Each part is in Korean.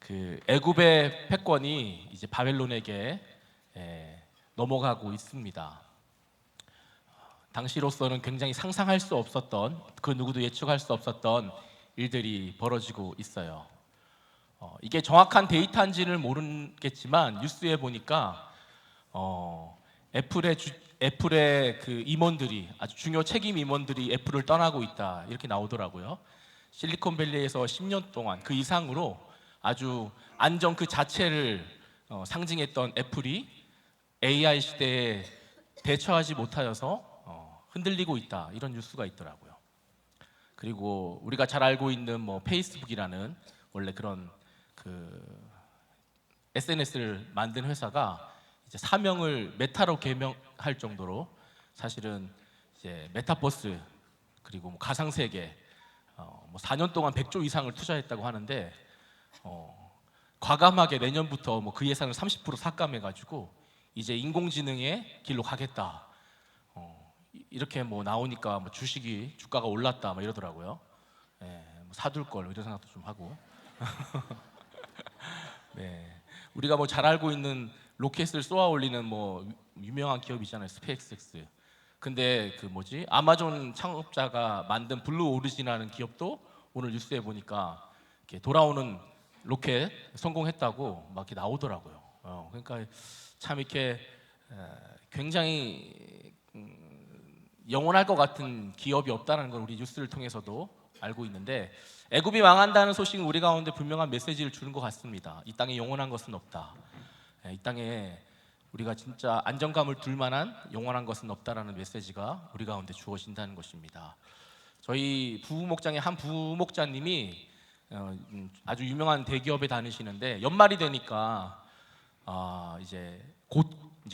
그 애굽의 패권이 이제 바벨론에게 넘어가고 있습니다. 당시로서는 굉장히 상상할 수 없었던, 그 누구도 예측할 수 없었던 일들이 벌어지고 있어요. 이게 정확한 데이터인지는 모르겠지만 뉴스에 보니까 애플의 그 임원들이, 아주 중요 책임 임원들이 애플을 떠나고 있다, 이렇게 나오더라고요. 실리콘밸리에서 10년 동안 그 이상으로 아주 안정 그 자체를 상징했던 애플이 AI 시대에 대처하지 못하여서 흔들리고 있다, 이런 뉴스가 있더라고요. 그리고 우리가 잘 알고 있는 뭐 페이스북이라는 원래 그런 그 SNS를 만든 회사가 이제 사명을 메타로 개명할 정도로 사실은 이제 메타버스 그리고 뭐 가상세계 뭐 4년 동안 100조 이상을 투자했다고 하는데 과감하게 내년부터 뭐 그 예산을 30% 삭감해가지고 이제 인공지능의 길로 가겠다. 이렇게 뭐 나오니까 뭐 주가가 올랐다 뭐 이러더라고요. 뭐 사둘 걸 이런 생각도 좀 하고. 네, 우리가 뭐 잘 알고 있는 로켓을 쏘아 올리는 뭐 유명한 기업이잖아요, 스페이스X. 근데 그 뭐지, 아마존 창업자가 만든 블루 오리진이라는 기업도 오늘 뉴스에 보니까 이렇게 돌아오는 로켓 성공했다고 막 이렇게 나오더라고요. 그러니까 참 이렇게 굉장히 영원할 것 같은 기업이 없다는 걸 우리 뉴스를 통해서도 알고 있는데, 애굽이 망한다는 소식은 우리 가운데 분명한 메시지를 주는 것 같습니다. 이 땅에 영원한 것은 없다. 이 땅에 우리가 진짜 안정감을 둘 만한 영원한 것은 없다라는 메시지가 우리 가운데 주어진다는 것입니다. 저희 부목장의 한 부목자님이 아주 유명한 대기업에 다니시는데 연말이 되니까 이제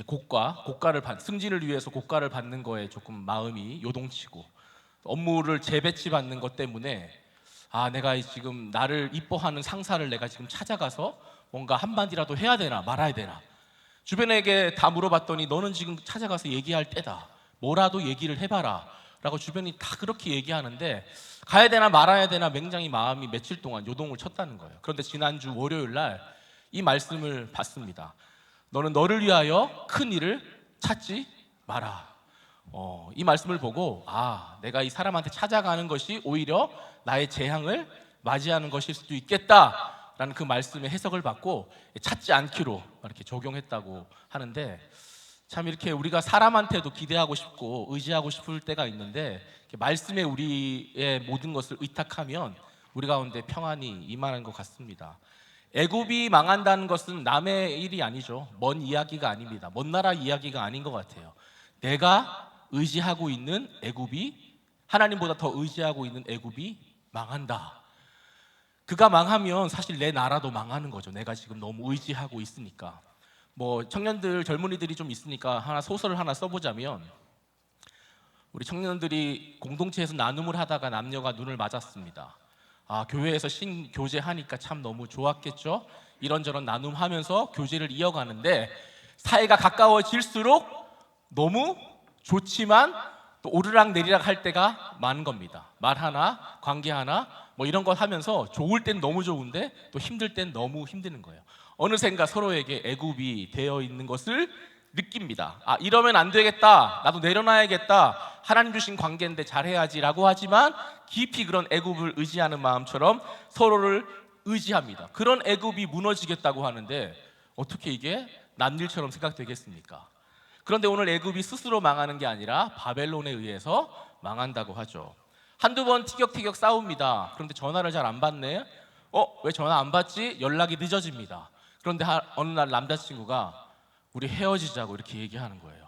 고가를 승진을 위해서 고가를 받는 거에 조금 마음이 요동치고, 업무를 재배치 받는 것 때문에 내가 지금 나를 이뻐하는 상사를 내가 지금 찾아가서 뭔가 한마디라도 해야 되나 말아야 되나, 주변에게 다 물어봤더니 너는 지금 찾아가서 얘기할 때다, 뭐라도 얘기를 해봐라 라고 주변이 다 그렇게 얘기하는데 가야 되나 말아야 되나 굉장히 마음이 며칠 동안 요동을 쳤다는 거예요. 그런데 지난주 월요일 날 이 말씀을 받습니다. 너는 너를 위하여 큰 일을 찾지 마라. 이 말씀을 보고 내가 이 사람한테 찾아가는 것이 오히려 나의 재앙을 맞이하는 것일 수도 있겠다라는 그 말씀의 해석을 받고 찾지 않기로 이렇게 적용했다고 하는데, 참 이렇게 우리가 사람한테도 기대하고 싶고 의지하고 싶을 때가 있는데 말씀에 우리의 모든 것을 의탁하면 우리 가운데 평안이 임하는 것 같습니다. 애굽이 망한다는 것은 남의 일이 아니죠. 먼 이야기가 아닙니다. 먼 나라 이야기가 아닌 것 같아요. 내가 의지하고 있는 애굽이, 하나님보다 더 의지하고 있는 애굽이 망한다. 그가 망하면 사실 내 나라도 망하는 거죠. 내가 지금 너무 의지하고 있으니까. 뭐 청년들, 젊은이들이 좀 있으니까 소설을 하나 써보자면, 우리 청년들이 공동체에서 나눔을 하다가 남녀가 눈을 맞았습니다. 교회에서 신교제 하니까 참 너무 좋았겠죠. 이런저런 나눔하면서 교제를 이어가는데 사이가 가까워질수록 너무 좋지만 또 오르락 내리락 할 때가 많은 겁니다. 말 하나, 관계 하나, 뭐 이런 것 하면서 좋을 땐 너무 좋은데 또 힘들 땐 너무 힘드는 거예요. 어느샌가 서로에게 애굽이 되어 있는 것을 느낍니다. 이러면 안 되겠다, 나도 내려놔야겠다, 하나님 주신 관계인데 잘해야지 라고 하지만 깊이 그런 애굽을 의지하는 마음처럼 서로를 의지합니다. 그런 애굽이 무너지겠다고 하는데 어떻게 이게 남일처럼 생각되겠습니까? 그런데 오늘 애굽이 스스로 망하는 게 아니라 바벨론에 의해서 망한다고 하죠. 한두 번 티격태격 싸웁니다. 그런데 전화를 잘 안 받네. 왜 전화 안 받지? 연락이 늦어집니다. 그런데 어느 날 남자친구가 우리 헤어지자고 이렇게 얘기하는 거예요.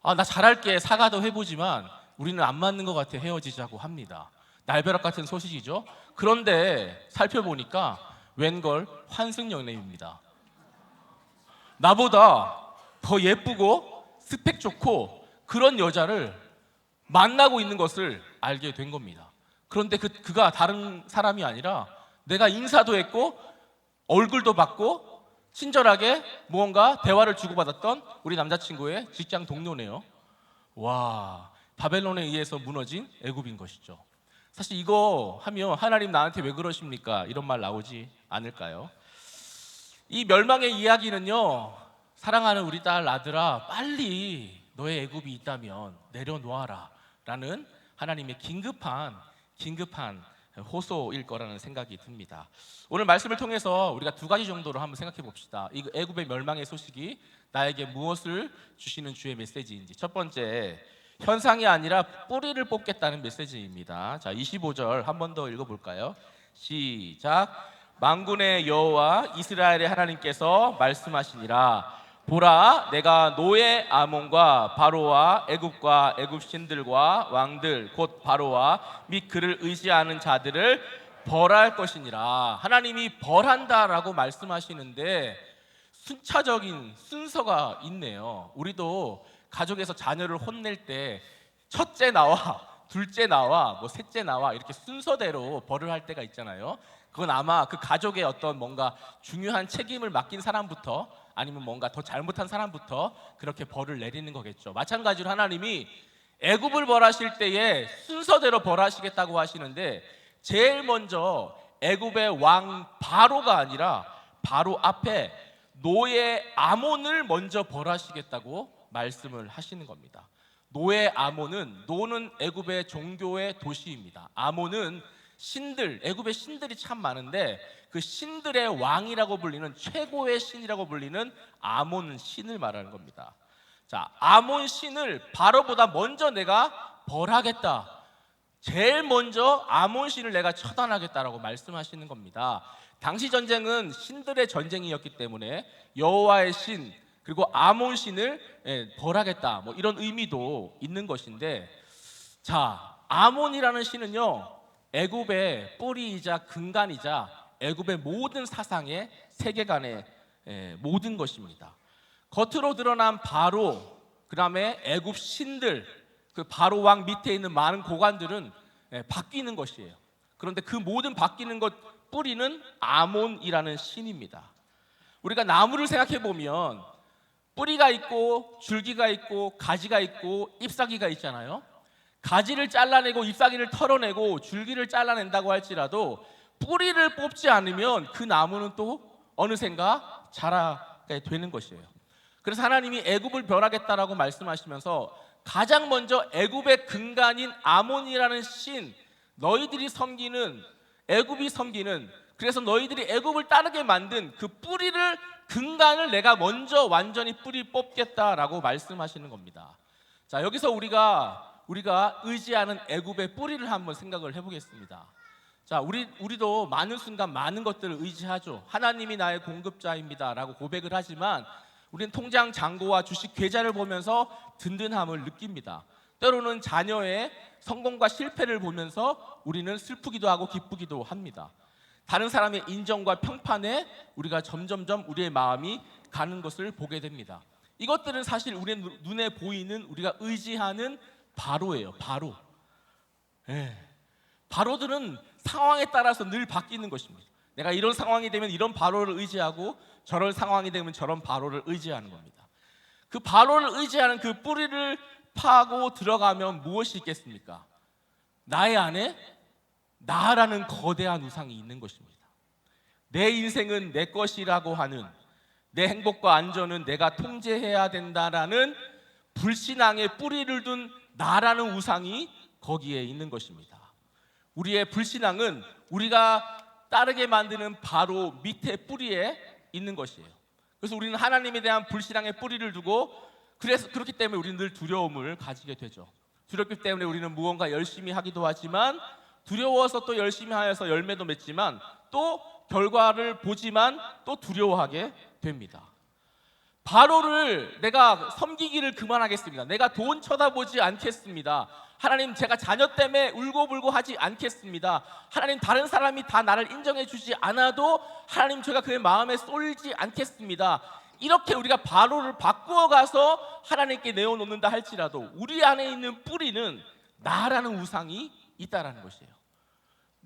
나 잘할게, 사과도 해보지만 우리는 안 맞는 것 같아, 헤어지자고 합니다. 날벼락 같은 소식이죠. 그런데 살펴보니까 웬걸 환승연애입니다. 나보다 더 예쁘고 스펙 좋고 그런 여자를 만나고 있는 것을 알게 된 겁니다. 그런데 그가 다른 사람이 아니라 내가 인사도 했고 얼굴도 봤고 친절하게 무언가 대화를 주고받았던 우리 남자친구의 직장 동료네요. 와, 바벨론에 의해서 무너진 애굽인 것이죠. 사실 이거 하면 하나님 나한테 왜 그러십니까? 이런 말 나오지 않을까요? 이 멸망의 이야기는요, 사랑하는 우리 딸 아들아, 빨리 너의 애굽이 있다면 내려놓아라 라는 하나님의 긴급한 호소일 거라는 생각이 듭니다. 오늘 말씀을 통해서 우리가 두 가지 정도로 한번 생각해 봅시다. 이 애굽의 멸망의 소식이 나에게 무엇을 주시는 주의 메시지인지. 첫 번째, 현상이 아니라 뿌리를 뽑겠다는 메시지입니다. 자, 25절 한 번 더 읽어볼까요? 시작. 만군의 여호와 이스라엘의 하나님께서 말씀하시니라. 보라, 내가 노예 아몬과 바로와 애굽과 애굽 신들과 왕들 곧 바로와 및 그를 의지하는 자들을 벌할 것이니라. 하나님이 벌한다라고 말씀하시는데 순차적인 순서가 있네요. 우리도 가족에서 자녀를 혼낼 때 첫째 나와, 둘째 나와, 뭐 셋째 나와 이렇게 순서대로 벌을 할 때가 있잖아요. 그건 아마 그 가족의 어떤 뭔가 중요한 책임을 맡긴 사람부터 아니면 뭔가 더 잘못한 사람부터 그렇게 벌을 내리는 거겠죠. 마찬가지로 하나님이 애굽을 벌하실 때에 순서대로 벌하시겠다고 하시는데 제일 먼저 애굽의 왕 바로가 아니라 바로 앞에 노예 아몬을 먼저 벌하시겠다고 말씀을 하시는 겁니다. 노예 아몬은, 노는 애굽의 종교의 도시입니다. 아몬은 신들, 애굽의 신들이 참 많은데 그 신들의 왕이라고 불리는, 최고의 신이라고 불리는 아몬 신을 말하는 겁니다. 자, 아몬 신을 바로보다 먼저 내가 벌하겠다. 제일 먼저 아몬 신을 내가 처단하겠다라고 말씀하시는 겁니다. 당시 전쟁은 신들의 전쟁이었기 때문에 여호와의 신 그리고 아몬 신을 벌하겠다, 뭐 이런 의미도 있는 것인데, 자, 아몬이라는 신은요, 애굽의 뿌리이자 근간이자 애굽의 모든 사상의 세계관의 모든 것입니다. 겉으로 드러난 바로, 그 다음에 애굽 신들, 그 바로 왕 밑에 있는 많은 고관들은 바뀌는 것이에요. 그런데 그 모든 바뀌는 것 뿌리는 아몬이라는 신입니다. 우리가 나무를 생각해 보면 뿌리가 있고 줄기가 있고 가지가 있고 잎사귀가 있잖아요. 가지를 잘라내고 잎사귀를 털어내고 줄기를 잘라낸다고 할지라도 뿌리를 뽑지 않으면 그 나무는 또 어느샌가 자라게 되는 것이에요. 그래서 하나님이 애굽을 멸하겠다라고 말씀하시면서 가장 먼저 애굽의 근간인 아몬이라는 신, 너희들이 섬기는, 애굽이 섬기는, 그래서 너희들이 애굽을 따르게 만든 그 뿌리를, 근간을 내가 먼저 완전히 뿌리 뽑겠다라고 말씀하시는 겁니다. 자, 여기서 우리가 의지하는 애굽의 뿌리를 한번 생각을 해보겠습니다. 자, 우리도 많은 순간 많은 것들을 의지하죠. 하나님이 나의 공급자입니다라고 고백을 하지만 우리는 통장 잔고와 주식 계좌를 보면서 든든함을 느낍니다. 때로는 자녀의 성공과 실패를 보면서 우리는 슬프기도 하고 기쁘기도 합니다. 다른 사람의 인정과 평판에 우리가 점점점 우리의 마음이 가는 것을 보게 됩니다. 이것들은 사실 우리의 눈에 보이는, 우리가 의지하는 바로예요. 바로. 바로들은 상황에 따라서 늘 바뀌는 것입니다. 내가 이런 상황이 되면 이런 바로를 의지하고 저런 상황이 되면 저런 바로를 의지하는 겁니다. 그 바로를 의지하는 그 뿌리를 파고 들어가면 무엇이 있겠습니까? 나의 안에 나라는 거대한 우상이 있는 것입니다. 내 인생은 내 것이라고 하는, 내 행복과 안전은 내가 통제해야 된다라는 불신앙의 뿌리를 둔 나라는 우상이 거기에 있는 것입니다. 우리의 불신앙은 우리가 따르게 만드는 바로 밑에 뿌리에 있는 것이에요. 그래서 우리는 하나님에 대한 불신앙의 뿌리를 두고, 그래서 그렇기 때문에 우리는 늘 두려움을 가지게 되죠. 두렵기 때문에 우리는 무언가 열심히 하기도 하지만, 두려워서 또 열심히 하여서 열매도 맺지만 또 결과를 보지만 또 두려워하게 됩니다. 바로를 내가 섬기기를 그만하겠습니다. 내가 돈 쳐다보지 않겠습니다. 하나님, 제가 자녀 때문에 울고불고 하지 않겠습니다. 하나님, 다른 사람이 다 나를 인정해 주지 않아도 하나님, 제가 그의 마음에 쏠지 않겠습니다. 이렇게 우리가 바로를 바꾸어 가서 하나님께 내어놓는다 할지라도 우리 안에 있는 뿌리는 나라는 우상이 있다라는 것이에요.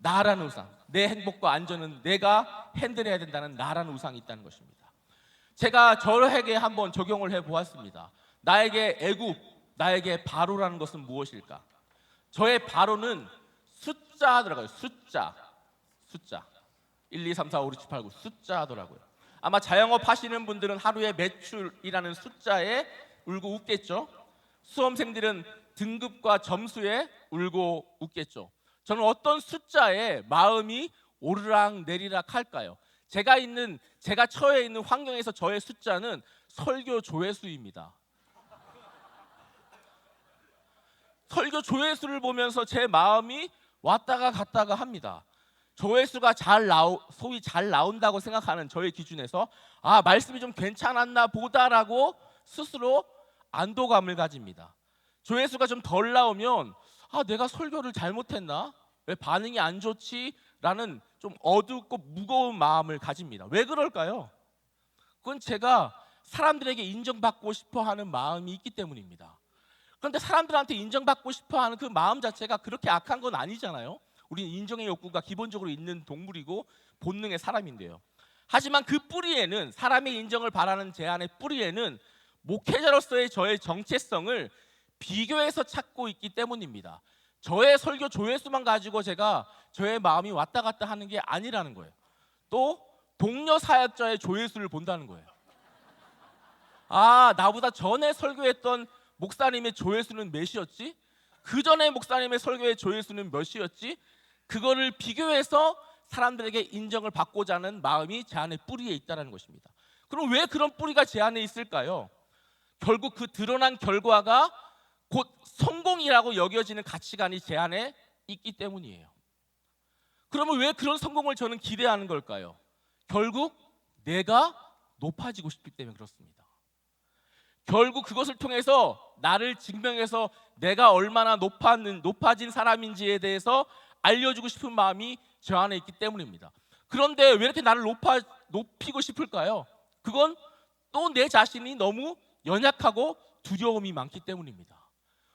나라는 우상, 내 행복과 안전은 내가 핸들해야 된다는 나라는 우상이 있다는 것입니다. 제가 저에게 한번 적용을 해보았습니다. 나에게 애굽, 나에게 바로라는 것은 무엇일까? 저의 바로는 숫자 들어가요. 숫자 1, 2, 3, 4, 5, 6, 7, 8, 9 숫자 하더라고요. 아마 자영업 하시는 분들은 하루에 매출이라는 숫자에 울고 웃겠죠. 수험생들은 등급과 점수에 울고 웃겠죠. 저는 어떤 숫자에 마음이 오르락 내리락 할까요? 제가 처해 있는 환경에서 저의 숫자는 설교 조회수입니다. 설교 조회수를 보면서 제 마음이 왔다가 갔다가 합니다. 조회수가 소위 잘 나온다고 생각하는 저의 기준에서 말씀이 좀 괜찮았나 보다라고 스스로 안도감을 가집니다. 조회수가 좀 덜 나오면 내가 설교를 잘못했나? 왜 반응이 안 좋지? 라는 좀 어둡고 무거운 마음을 가집니다. 왜 그럴까요? 그건 제가 사람들에게 인정받고 싶어 하는 마음이 있기 때문입니다. 그런데 사람들한테 인정받고 싶어 하는 그 마음 자체가 그렇게 악한 건 아니잖아요. 우리는 인정의 욕구가 기본적으로 있는 동물이고 본능의 사람인데요. 하지만 그 뿌리에는, 사람의 인정을 바라는 제 안의 뿌리에는 목회자로서의 저의 정체성을 비교해서 찾고 있기 때문입니다. 저의 설교 조회수만 가지고 제가 저의 마음이 왔다 갔다 하는 게 아니라는 거예요. 또 동료 사역자의 조회수를 본다는 거예요. 나보다 전에 설교했던 목사님의 조회수는 몇이었지? 그 전에 목사님의 설교의 조회수는 몇이었지? 그거를 비교해서 사람들에게 인정을 받고자 하는 마음이 제 안에 뿌리에 있다는 것입니다. 그럼 왜 그런 뿌리가 제 안에 있을까요? 결국 그 드러난 결과가 곧 성공이라고 여겨지는 가치관이 제 안에 있기 때문이에요. 그러면 왜 그런 성공을 저는 기대하는 걸까요? 결국 내가 높아지고 싶기 때문에 그렇습니다. 결국 그것을 통해서 나를 증명해서 내가 얼마나 높아진 사람인지에 대해서 알려주고 싶은 마음이 저 안에 있기 때문입니다. 그런데 왜 이렇게 나를 높이고 싶을까요? 그건 또 내 자신이 너무 연약하고 두려움이 많기 때문입니다.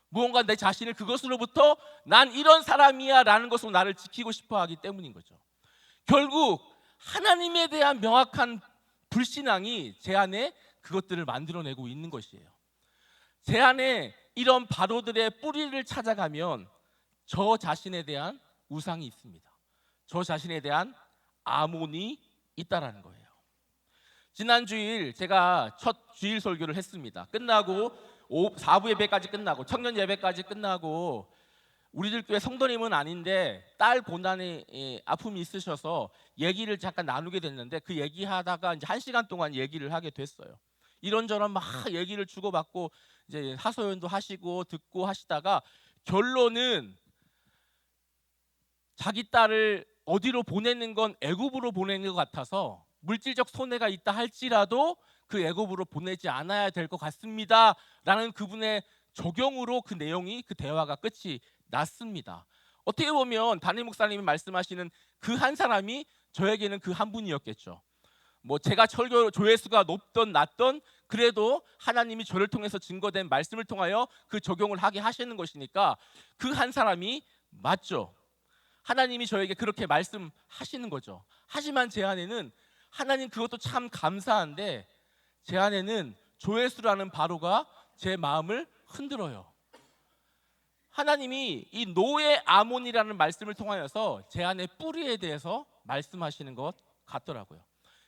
무언가 내 자신을 그것으로부터 난 이런 사람이야 라는 것으로 나를 지키고 싶어 하기 때문인 거죠. 결국 하나님에 대한 명확한 불신앙이 제 안에 그것들을 만들어내고 있는 것이에요. 제 안에 이런 바로들의 뿌리를 찾아가면 저 자신에 대한 우상이 있습니다. 저 자신에 대한 아몬이 있다라는 거예요. 지난 주일 제가 첫 주일 설교를 했습니다. 끝나고 4부 예배까지 끝나고 청년 예배까지 끝나고 우리들 교회 성도님은 아닌데 딸 고난의 아픔이 있으셔서 얘기를 잠깐 나누게 됐는데 그 얘기하다가 이제 1시간 동안 얘기를 하게 됐어요. 이런저런 막 얘기를 주고받고 이제 하소연도 하시고 듣고 하시다가 결론은 자기 딸을 어디로 보내는 건 애굽으로 보내는 것 같아서 물질적 손해가 있다 할지라도 그 애굽으로 보내지 않아야 될 것 같습니다 라는 그분의 조경으로 그 내용이, 그 대화가 끝이 났습니다. 어떻게 보면 담임 목사님이 말씀하시는 그 한 사람이 저에게는 그 한 분이었겠죠. 뭐 제가 설교 조회수가 높던 낮던 그래도 하나님이 저를 통해서 증거된 말씀을 통하여 그 적용을 하게 하시는 것이니까 그 한 사람이 맞죠. 하나님이 저에게 그렇게 말씀하시는 거죠. 하지만 제 안에는 하나님 그것도 참 감사한데 제 안에는 조회수라는 바로가 제 마음을 흔들어요. 하나님이 이 노예 아몬이라는 말씀을 통하여서 제 안의 뿌리에 대해서 말씀하시는 것 같더라고요.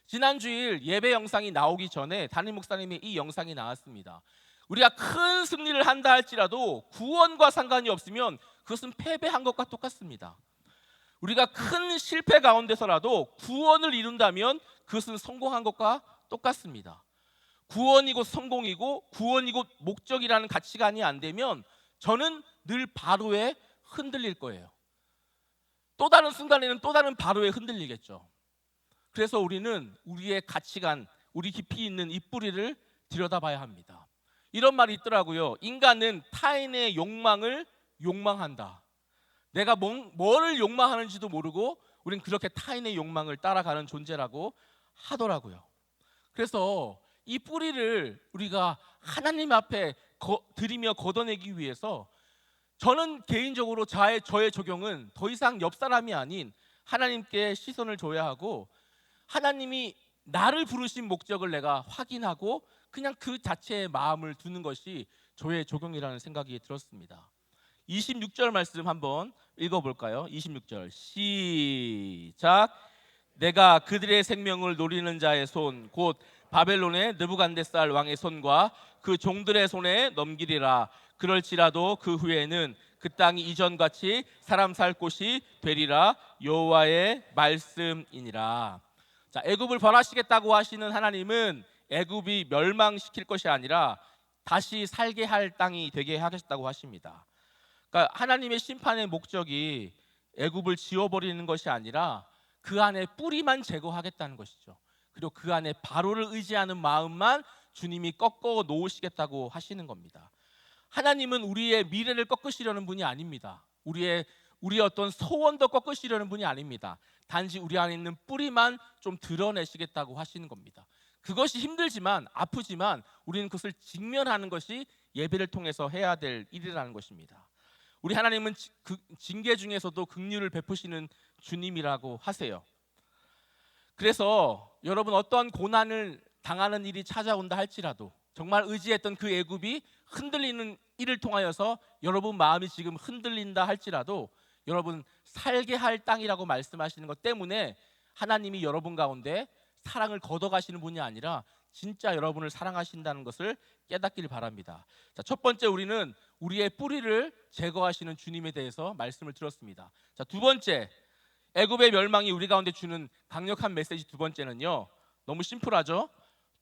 지난 주일 예배 영상이 나오기 전에 담임 목사님이 이 영상이 나왔습니다. 우리가 큰 승리를 한다 할지라도 구원과 상관이 없으면 그것은 패배한 것과 똑같습니다. 우리가 큰 실패 가운데서라도 구원을 이룬다면 그것은 성공한 것과 똑같습니다. 구원이 곧 성공이고 구원이 곧 목적이라는 가치관이 안 되면 저는 늘 바로에 흔들릴 거예요. 또 다른 순간에는 또 다른 바로에 흔들리겠죠. 그래서 우리는 우리의 가치관, 우리 깊이 있는 이 뿌리를 들여다봐야 합니다. 이런 말이 있더라고요. 인간은 타인의 욕망을 욕망한다. 내가 뭐를 욕망하는지도 모르고 우린 그렇게 타인의 욕망을 따라가는 존재라고 하더라고요. 그래서 이 뿌리를 우리가 하나님 앞에 드리며 걷어내기 위해서 저는 개인적으로 저의 적용은 더 이상 옆 사람이 아닌 하나님께 시선을 줘야 하고 하나님이 나를 부르신 목적을 내가 확인하고 그냥 그 자체의 마음을 두는 것이 저의 적용이라는 생각이 들었습니다. 26절 말씀 한번 읽어볼까요? 26절 시작. 내가 그들의 생명을 노리는 자의 손 곧 바벨론의 느부갓네살 왕의 손과 그 종들의 손에 넘기리라. 그럴지라도 그 후에는 그 땅이 이전같이 사람 살 곳이 되리라. 여호와의 말씀이니라. 자, 애굽을 벌하시겠다고 하시는 하나님은 애굽이 멸망시킬 것이 아니라 다시 살게 할 땅이 되게 하겠다고 하십니다. 그러니까 하나님의 심판의 목적이 애굽을 지워버리는 것이 아니라 그 안에 뿌리만 제거하겠다는 것이죠. 그리고 그 안에 바로를 의지하는 마음만 주님이 꺾어 놓으시겠다고 하시는 겁니다. 하나님은 우리의 미래를 꺾으시려는 분이 아닙니다. 우리의 어떤 소원도 꺾으시려는 분이 아닙니다. 단지 우리 안에 있는 뿌리만 좀 드러내시겠다고 하시는 겁니다. 그것이 힘들지만 아프지만 우리는 그것을 직면하는 것이 예배를 통해서 해야 될 일이라는 것입니다. 우리 하나님은 그 징계 중에서도 긍휼을 베푸시는 주님이라고 하세요. 그래서 여러분 어떤 고난을 당하는 일이 찾아온다 할지라도 정말 의지했던 그 애굽이 흔들리는 일을 통하여서 여러분 마음이 지금 흔들린다 할지라도 여러분 살게 할 땅이라고 말씀하시는 것 때문에 하나님이 여러분 가운데 사랑을 걷어가시는 분이 아니라 진짜 여러분을 사랑하신다는 것을 깨닫기를 바랍니다. 자, 첫 번째 우리는 우리의 뿌리를 제거하시는 주님에 대해서 말씀을 들었습니다. 자, 두 번째 애굽의 멸망이 우리 가운데 주는 강력한 메시지 두 번째는요. 너무 심플하죠?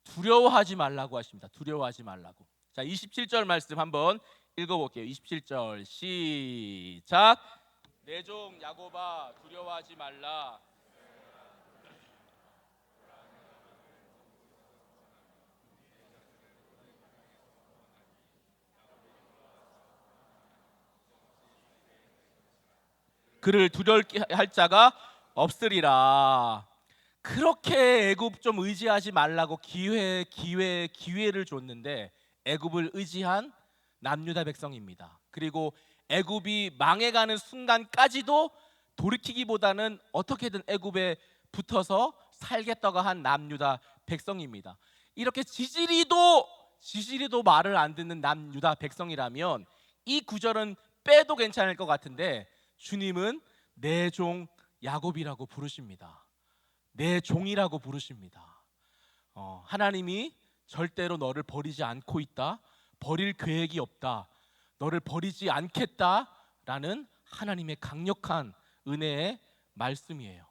두려워하지 말라고 하십니다. 두려워하지 말라고. 자, 27절 말씀 한번 읽어볼게요. 27절 시작. 내 종 야곱아 두려워하지 말라. 그를 두려울 할 자가 없으리라. 그렇게 애굽 좀 의지하지 말라고 기회를 줬는데 애굽을 의지한 남유다 백성입니다. 그리고 애굽이 망해가는 순간까지도 돌이키기보다는 어떻게든 애굽에 붙어서 살겠다고 한 남유다 백성입니다. 이렇게 지지리도 말을 안 듣는 남유다 백성이라면 이 구절은 빼도 괜찮을 것 같은데 주님은 내 종 야곱이라고 부르십니다. 내 종이라고 부르십니다. 하나님이 절대로 너를 버리지 않고 있다. 버릴 계획이 없다. 너를 버리지 않겠다라는 하나님의 강력한 은혜의 말씀이에요.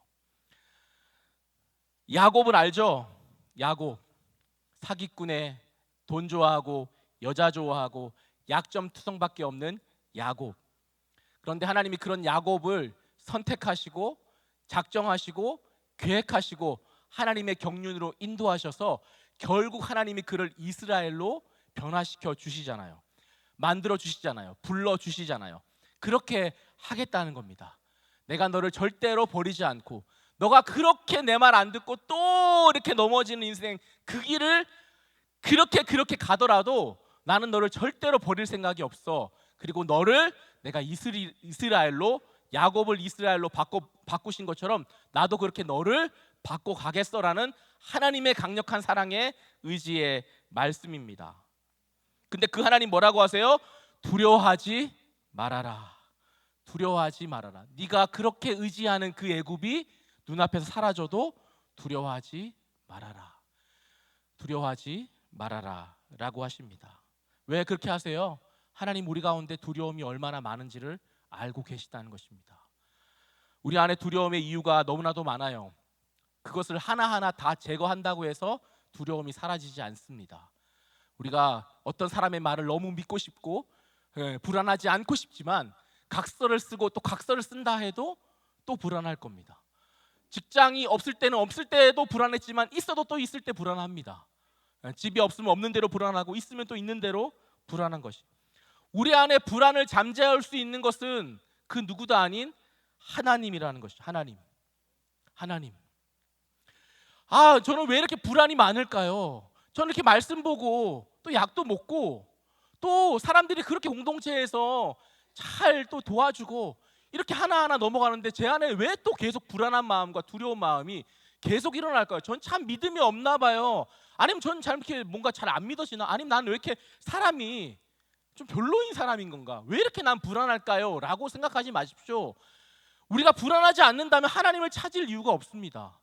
야곱은 알죠? 야곱 사기꾼에 돈 좋아하고 여자 좋아하고 약점투성밖에 없는 야곱. 그런데 하나님이 그런 야곱을 선택하시고 작정하시고 계획하시고 하나님의 경륜으로 인도하셔서 결국 하나님이 그를 이스라엘로 변화시켜 주시잖아요. 만들어 주시잖아요. 불러 주시잖아요. 그렇게 하겠다는 겁니다. 내가 너를 절대로 버리지 않고 너가 그렇게 내 말 안 듣고 또 이렇게 넘어지는 인생 그 길을 그렇게 가더라도 나는 너를 절대로 버릴 생각이 없어. 그리고 너를 내가 이스라엘로 야곱을 이스라엘로 바꾸신 것처럼 나도 그렇게 너를 바꿔 가겠어라는 하나님의 강력한 사랑의 의지의 말씀입니다. 근데 그 하나님 뭐라고 하세요? 두려워하지 말아라. 두려워하지 말아라. 네가 그렇게 의지하는 그 애굽이 눈앞에서 사라져도 두려워하지 말아라. 두려워하지 말아라 라고 하십니다. 왜 그렇게 하세요? 하나님 우리 가운데 두려움이 얼마나 많은지를 알고 계시다는 것입니다. 우리 안에 두려움의 이유가 너무나도 많아요. 그것을 하나하나 다 제거한다고 해서 두려움이 사라지지 않습니다. 우리가 어떤 사람의 말을 너무 믿고 싶고 불안하지 않고 싶지만 각서를 쓰고 또 각서를 쓴다 해도 또 불안할 겁니다. 직장이 없을 때는 없을 때도 불안했지만 있어도 또 있을 때 불안합니다. 집이 없으면 없는 대로 불안하고 있으면 또 있는 대로 불안한 것이. 우리 안에 불안을 잠재울 수 있는 것은 그 누구도 아닌 하나님이라는 것이죠. 하나님. 저는 왜 이렇게 불안이 많을까요? 저는 이렇게 말씀 보고 또 약도 먹고 또 사람들이 그렇게 공동체에서 잘 또 도와주고 이렇게 하나하나 넘어가는데 제 안에 왜 또 계속 불안한 마음과 두려운 마음이 계속 일어날까요? 전 참 믿음이 없나 봐요. 아니면 전 잘 이렇게 뭔가 잘 안 믿어지나? 아니면 나는 왜 이렇게 사람이 좀 별로인 사람인 건가? 왜 이렇게 난 불안할까요? 라고 생각하지 마십시오. 우리가 불안하지 않는다면 하나님을 찾을 이유가 없습니다.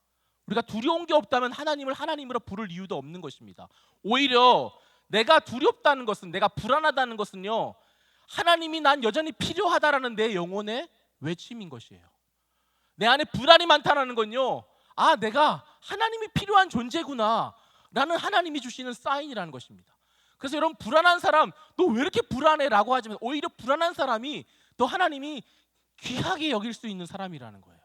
우리가 두려운 게 없다면 하나님을 하나님으로 부를 이유도 없는 것입니다. 오히려 내가 두렵다는 것은, 내가 불안하다는 것은요, 하나님이 난 여전히 필요하다라는 내 영혼의 외침인 것이에요. 내 안에 불안이 많다는 건요, 아, 내가 하나님이 필요한 존재구나 라는 하나님이 주시는 사인이라는 것입니다. 그래서 여러분, 불안한 사람, 너 왜 이렇게 불안해? 라고 하지만 오히려 불안한 사람이 더 하나님이 귀하게 여길 수 있는 사람이라는 거예요.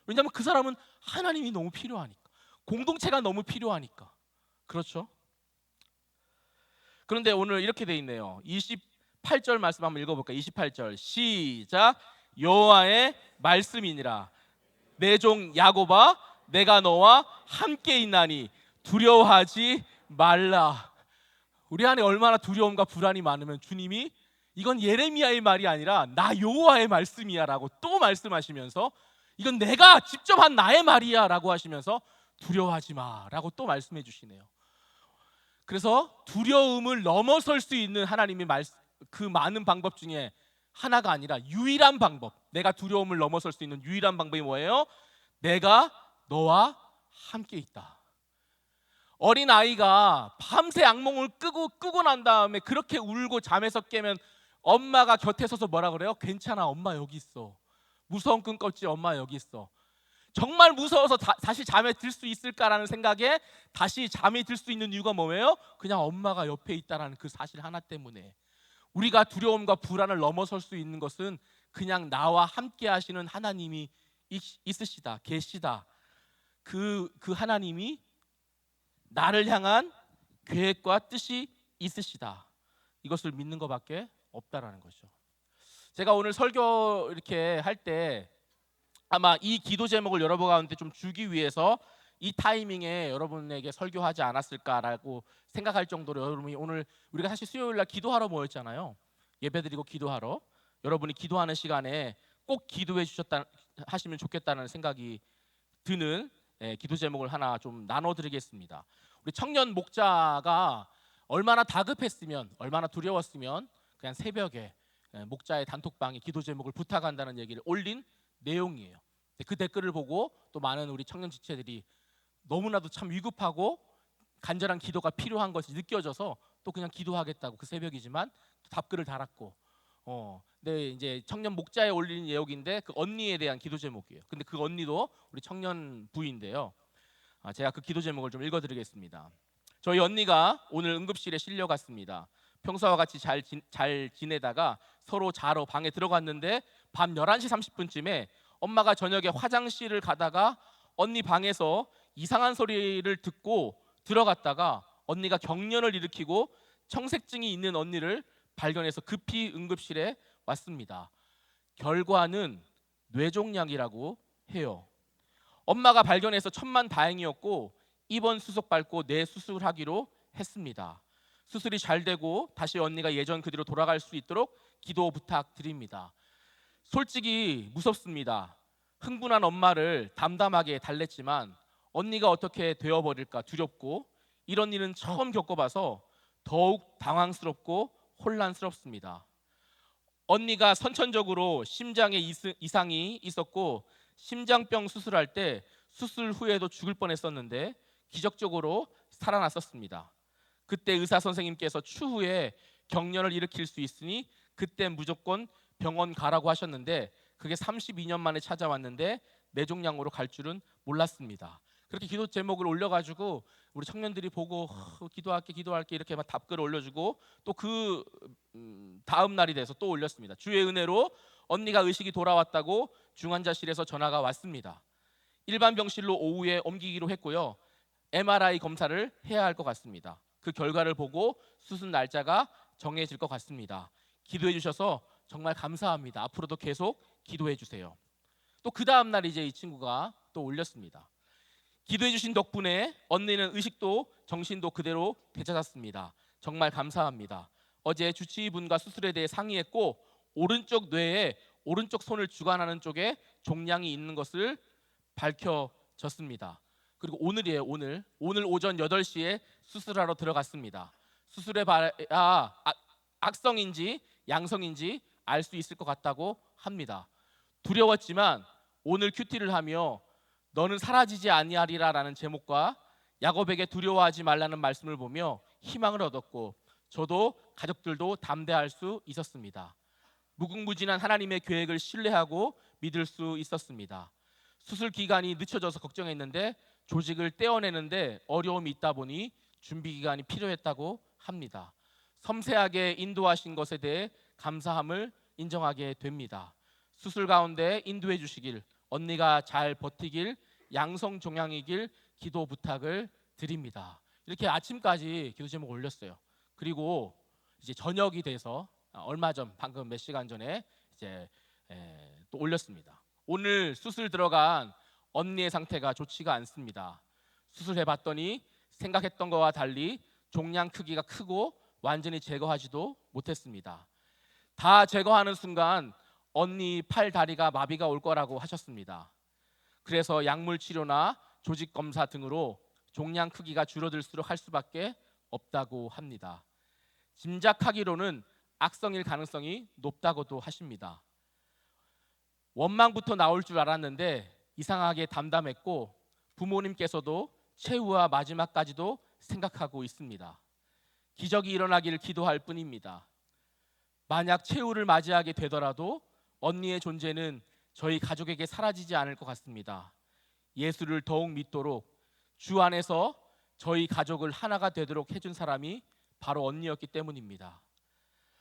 왜냐하면 그 사람은 하나님이 너무 필요하니까, 공동체가 너무 필요하니까. 그렇죠? 그런데 오늘 이렇게 돼 있네요. 28절 말씀 한번 읽어볼까요? 28절 시작. 여호와의 말씀이니라. 내 종 야곱아, 내가 너와 함께 있나니 두려워하지 말라. 우리 안에 얼마나 두려움과 불안이 많으면 주님이 이건 예레미야의 말이 아니라 나 여호와의 말씀이야 라고 또 말씀하시면서, 이건 내가 직접 한 나의 말이야 라고 하시면서 두려워하지 마 라고 또 말씀해 주시네요. 그래서 두려움을 넘어설 수 있는 하나님의 그 많은 방법 중에 하나가 아니라 유일한 방법, 내가 두려움을 넘어설 수 있는 유일한 방법이 뭐예요? 내가 너와 함께 있다. 어린 아이가 밤새 악몽을 꾸고 난 다음에 그렇게 울고 잠에서 깨면 엄마가 곁에 서서 뭐라 그래요? 괜찮아, 엄마 여기 있어. 무서운 꿈 꿨지, 엄마 여기 있어. 정말 무서워서 다시 잠에 들 수 있을까라는 생각에 다시 잠이 들 수 있는 이유가 뭐예요? 그냥 엄마가 옆에 있다라는 그 사실 하나 때문에. 우리가 두려움과 불안을 넘어설 수 있는 것은 그냥 나와 함께 하시는 하나님이 있으시다, 계시다. 그 하나님이 나를 향한 계획과 뜻이 있으시다. 이것을 믿는 것밖에 없다라는 거죠. 제가 오늘 설교 이렇게 할 때 아마 이 기도 제목을 여러분 가운데 좀 주기 위해서 이 타이밍에 여러분에게 설교하지 않았을까라고 생각할 정도로, 여러분이 오늘 우리가 사실 수요일 날 기도하러 모였잖아요. 예배드리고 기도하러. 여러분이 기도하는 시간에 꼭 기도해 주셨다 하시면 좋겠다는 생각이 드는 기도 제목을 하나 좀 나눠드리겠습니다. 우리 청년 목자가 얼마나 다급했으면, 얼마나 두려웠으면 그냥 새벽에 목자의 단톡방에 기도 제목을 부탁한다는 얘기를 올린 내용이에요. 그 댓글을 보고 또 많은 우리 청년 지체들이 너무나도 참 위급하고 간절한 기도가 필요한 것이 느껴져서 또 그냥 기도하겠다고, 그 새벽이지만 답글을 달았고, 네, 이제 청년 목자에 올린 내용인데 그 언니에 대한 기도 제목이에요. 근데 그 언니도 우리 청년 부인인데요. 제가 그 기도 제목을 좀 읽어드리겠습니다. 저희 언니가 오늘 응급실에 실려갔습니다. 평소와 같이 잘 지내다가 서로 자러 방에 들어갔는데 밤 11시 30분쯤에 엄마가 저녁에 화장실을 가다가 언니 방에서 이상한 소리를 듣고 들어갔다가 언니가 경련을 일으키고 청색증이 있는 언니를 발견해서 급히 응급실에 왔습니다. 결과는 뇌종양이라고 해요. 엄마가 발견해서 천만다행이었고 입원 수속 밟고 뇌 수술하기로 했습니다. 수술이 잘 되고 다시 언니가 예전 그대로 돌아갈 수 있도록 기도 부탁드립니다. 솔직히 무섭습니다. 흥분한 엄마를 담담하게 달랬지만 언니가 어떻게 되어버릴까 두렵고, 이런 일은 처음 겪어봐서 더욱 당황스럽고 혼란스럽습니다. 언니가 선천적으로 심장에 이상이 있었고 심장병 수술할 때 수술 후에도 죽을 뻔했었는데 기적적으로 살아났었습니다. 그때 의사 선생님께서 추후에 경련을 일으킬 수 있으니 그때 무조건 병원 가라고 하셨는데 그게 32년 만에 찾아왔는데 뇌종양으로 갈 줄은 몰랐습니다. 그렇게 기도 제목을 올려가지고 우리 청년들이 보고 기도할게 이렇게 막 답글을 올려주고, 또 그 다음 날이 돼서 또 올렸습니다. 주의 은혜로 언니가 의식이 돌아왔다고 중환자실에서 전화가 왔습니다. 일반 병실로 오후에 옮기기로 했고요. MRI 검사를 해야 할 것 같습니다. 그 결과를 보고 수술 날짜가 정해질 것 같습니다. 기도해 주셔서 정말 감사합니다. 앞으로도 계속 기도해 주세요. 또 그 다음 날 이제 이 친구가 또 올렸습니다. 기도해 주신 덕분에 언니는 의식도 정신도 그대로 되찾았습니다. 정말 감사합니다. 어제 주치의분과 수술에 대해 상의했고 오른쪽 뇌에 오른쪽 손을 주관하는 쪽에 종양이 있는 것을 밝혀졌습니다. 그리고 오늘이에요. 오늘 오전 8시에 수술하러 들어갔습니다. 수술해 봐야 악성인지 양성인지 알 수 있을 것 같다고 합니다. 두려웠지만 오늘 큐티를 하며 너는 사라지지 아니하리라라는 제목과 야곱에게 두려워하지 말라는 말씀을 보며 희망을 얻었고 저도 가족들도 담대할 수 있었습니다. 무궁무진한 하나님의 계획을 신뢰하고 믿을 수 있었습니다. 수술 기간이 늦춰져서 걱정했는데 조직을 떼어내는데 어려움이 있다 보니 준비 기간이 필요했다고 합니다. 섬세하게 인도하신 것에 대해 감사함을 인정하게 됩니다. 수술 가운데 인도해 주시길, 언니가 잘 버티길, 양성 종양이길 기도 부탁을 드립니다. 이렇게 아침까지 기도 제목 올렸어요. 그리고 이제 저녁이 돼서 얼마 전 방금 몇 시간 전에 이제 또 올렸습니다. 오늘 수술 들어간 언니의 상태가 좋지가 않습니다. 수술해 봤더니 생각했던 것과 달리 종양 크기가 크고 완전히 제거하지도 못했습니다. 다 제거하는 순간 언니 팔 다리가 마비가 올 거라고 하셨습니다. 그래서 약물 치료나 조직 검사 등으로 종양 크기가 줄어들수록 할 수밖에 없다고 합니다. 짐작하기로는 악성일 가능성이 높다고도 하십니다. 원망부터 나올 줄 알았는데 이상하게 담담했고 부모님께서도 최후와 마지막까지도 생각하고 있습니다. 기적이 일어나기를 기도할 뿐입니다. 만약 최후를 맞이하게 되더라도 언니의 존재는 저희 가족에게 사라지지 않을 것 같습니다. 예수를 더욱 믿도록 주 안에서 저희 가족을 하나가 되도록 해준 사람이 바로 언니였기 때문입니다.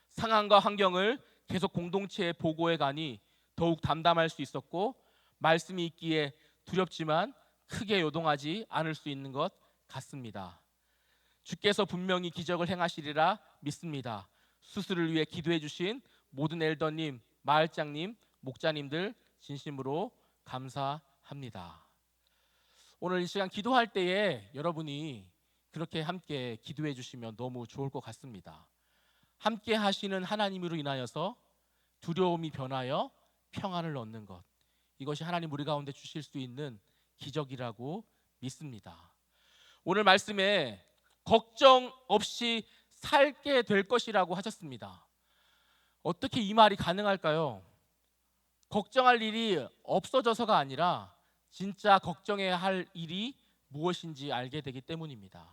상황과 환경을 계속 공동체에 보고해 가니 더욱 담담할 수 있었고 말씀이 있기에 두렵지만 크게 요동하지 않을 수 있는 것 같습니다. 주께서 분명히 기적을 행하시리라 믿습니다. 수술을 위해 기도해 주신 모든 엘더님, 마을장님, 목자님들 진심으로 감사합니다. 오늘 이 시간 기도할 때에 여러분이 그렇게 함께 기도해 주시면 너무 좋을 것 같습니다. 함께 하시는 하나님으로 인하여서 두려움이 변하여 평안을 얻는 것, 이것이 하나님 우리 가운데 주실 수 있는 기적이라고 믿습니다. 오늘 말씀에 걱정 없이 살게 될 것이라고 하셨습니다. 어떻게 이 말이 가능할까요? 걱정할 일이 없어져서가 아니라 진짜 걱정해야 할 일이 무엇인지 알게 되기 때문입니다.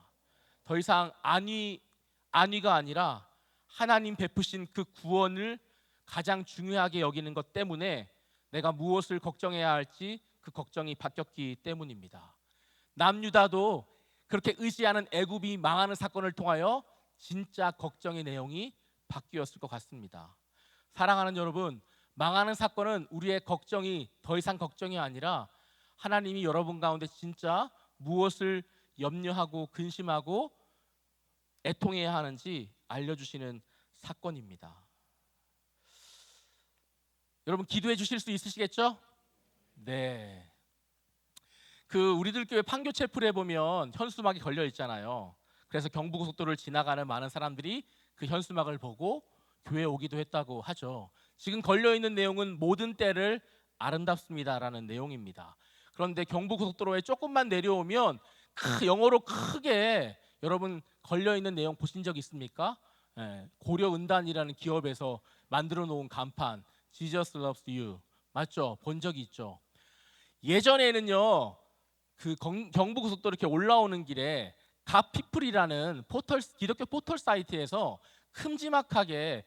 더 이상 안위가 아니라 하나님 베푸신 그 구원을 가장 중요하게 여기는 것 때문에 내가 무엇을 걱정해야 할지 그 걱정이 바뀌었기 때문입니다. 남유다도 그렇게 의지하는 애굽이 망하는 사건을 통하여 진짜 걱정의 내용이 바뀌었을 것 같습니다. 사랑하는 여러분, 망하는 사건은 우리의 걱정이 더 이상 걱정이 아니라 하나님이 여러분 가운데 진짜 무엇을 염려하고 근심하고 애통해야 하는지 알려주시는 사건입니다. 여러분 기도해 주실 수 있으시겠죠? 네. 우리들 교회 판교 채플에 보면 현수막이 걸려 있잖아요. 그래서 경부고속도로를 지나가는 많은 사람들이 그 현수막을 보고 교회에 오기도 했다고 하죠. 지금 걸려 있는 내용은 모든 때를 아름답습니다라는 내용입니다. 그런데 경부고속도로에 조금만 내려오면 영어로 크게 여러분 걸려 있는 내용 보신 적 있습니까? 고려은단이라는 기업에서 만들어 놓은 간판 Jesus loves you, 맞죠? 본 적이 있죠. 예전에는요, 경부고속도로 이렇게 올라오는 길에 갓피플이라는 기독교 포털 사이트에서 큼지막하게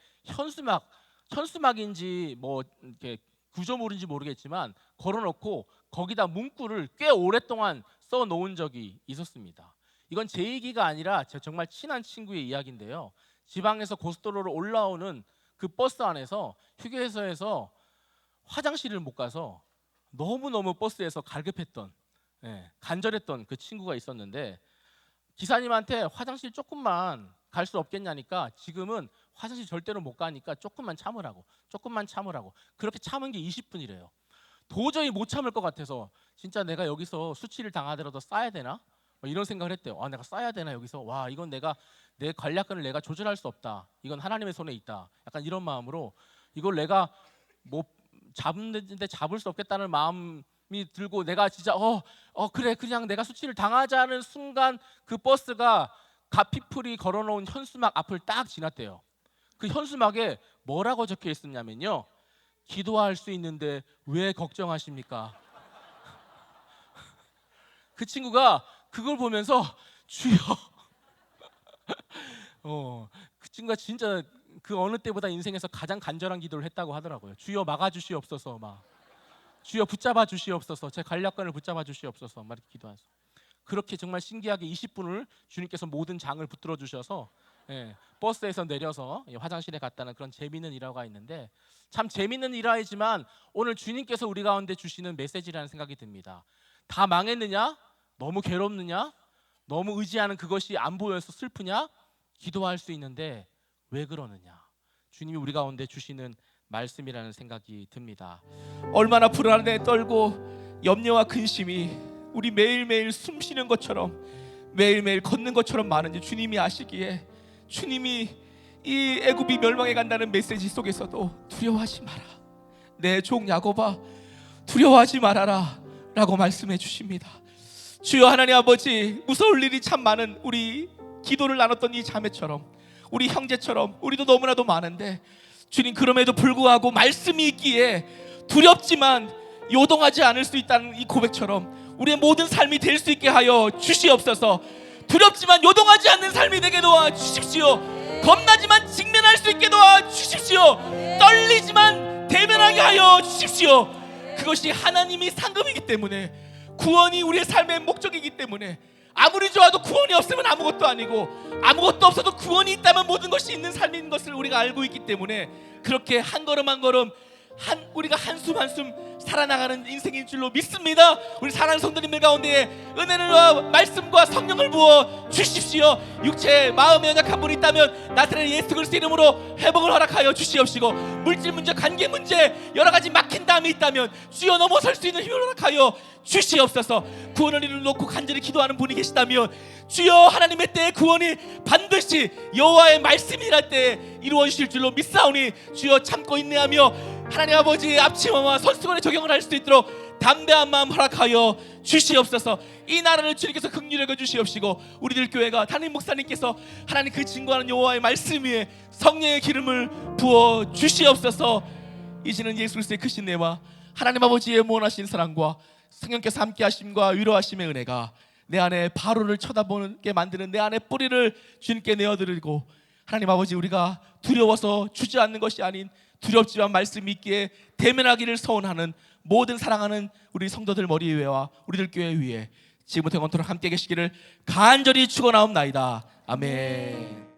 현수막인지 뭐 이렇게 구조물인지 모르겠지만 걸어놓고 거기다 문구를 꽤 오랫동안 써놓은 적이 있었습니다. 이건 제 얘기가 아니라 제 정말 친한 친구의 이야기인데요. 지방에서 고속도로로 올라오는 그 버스 안에서 휴게소에서 화장실을 못 가서 너무너무 버스에서 갈급했던, 간절했던 그 친구가 있었는데 기사님한테 화장실 조금만 갈 수 없겠냐니까 지금은 화장실 절대로 못 가니까 조금만 참으라고 그렇게 참은 게 20분이래요. 도저히 못 참을 것 같아서 진짜 내가 여기서 수치를 당하더라도 싸야 되나? 이런 생각을 했대요. 내가 싸야 되나 여기서? 이건 내 관략근을 내가 조절할 수 없다. 이건 하나님의 손에 있다. 약간 이런 마음으로 이걸 내가 뭐 잡는데 잡을 수 없겠다는 마음이 들고 내가 진짜 그래 그냥 내가 수치를 당하자는 순간 그 버스가 갓피플이 걸어놓은 현수막 앞을 딱 지났대요. 그 현수막에 뭐라고 적혀 있었냐면요, 기도할 수 있는데 왜 걱정하십니까? 그 친구가 그걸 보면서 주여 그 친구가 진짜 그 어느 때보다 인생에서 가장 간절한 기도를 했다고 하더라고요. 주여 막아주시옵소서, 막 주여 붙잡아 주시옵소서, 제 관략관을 붙잡아 주시옵소서, 막 이렇게 기도하죠. 그렇게 정말 신기하게 20분을 주님께서 모든 장을 붙들어 주셔서 버스에서 내려서 화장실에 갔다는 그런 재미있는 일화가 있는데, 참 재미있는 일화이지만 오늘 주님께서 우리 가운데 주시는 메시지라는 생각이 듭니다. 다 망했느냐? 너무 괴롭느냐? 너무 의지하는 그것이 안 보여서 슬프냐? 기도할 수 있는데 왜 그러느냐? 주님이 우리 가운데 주시는 말씀이라는 생각이 듭니다. 얼마나 불안에 떨고 염려와 근심이 우리 매일매일 숨쉬는 것처럼 매일매일 걷는 것처럼 많은지 주님이 아시기에 주님이 이 애굽이 멸망해 간다는 메시지 속에서도 두려워하지 마라, 내 종 야곱아 두려워하지 말아라 라고 말씀해 주십니다. 주여 하나님 아버지, 무서울 일이 참 많은 우리 기도를 나눴던 이 자매처럼, 우리 형제처럼 우리도 너무나도 많은데 주님, 그럼에도 불구하고 말씀이 있기에 두렵지만 요동하지 않을 수 있다는 이 고백처럼 우리의 모든 삶이 될 수 있게 하여 주시옵소서. 두렵지만 요동하지 않는 삶이 되게 도와 주십시오. 겁나지만 직면할 수 있게 도와 주십시오. 떨리지만 대면하게 하여 주십시오. 그것이 하나님이 상급이기 때문에, 구원이 우리의 삶의 목적이기 때문에, 아무리 좋아도 구원이 없으면 아무것도 아니고 아무것도 없어도 구원이 있다면 모든 것이 있는 삶인 것을 우리가 알고 있기 때문에, 그렇게 한 걸음 한 걸음 우리가 한숨 한숨 살아나가는 인생인 줄로 믿습니다. 우리 사랑하는 성도님들 가운데 은혜와 말씀과 성령을 부어 주십시오. 육체 마음에 연약한 분이 있다면 나사렛 예수 그리스도 이름으로 회복을 허락하여 주시옵시고, 물질 문제, 관계 문제, 여러 가지 막힌 담이 있다면 주여 넘어설 수 있는 힘을 허락하여 주시옵소서. 구원을 이루놓고 간절히 기도하는 분이 계시다면 주여 하나님의 때에 구원이 반드시 여호와의 말씀이랄 때에 이루어 주실 줄로 믿사오니 주여 참고 인내하며 하나님 아버지 앞치마와 선수권에 적용을 할 수 있도록 담대한 마음 허락하여 주시옵소서. 이 나라를 주님께서 긍휼히 여겨 주시옵시고, 우리들 교회가 담임 목사님께서 하나님 그 증거하는 여호와의 말씀 위에 성령의 기름을 부어 주시옵소서. 이제는 예수 그리스도의 크신 은혜와 하나님 아버지의 무한하신 사랑과 성령께서 함께 하심과 위로하심의 은혜가 내 안에 바로를 쳐다보게 만드는 내 안에 뿌리를 주님께 내어드리고, 하나님 아버지, 우리가 두려워서 주저앉는 것이 아닌 두렵지만 말씀이 있기에 대면하기를 소원하는 모든 사랑하는 우리 성도들 머리 위에와 우리들 교회 위에 지금부터 영원토록 함께 계시기를 간절히 축원하옵나이다. 아멘.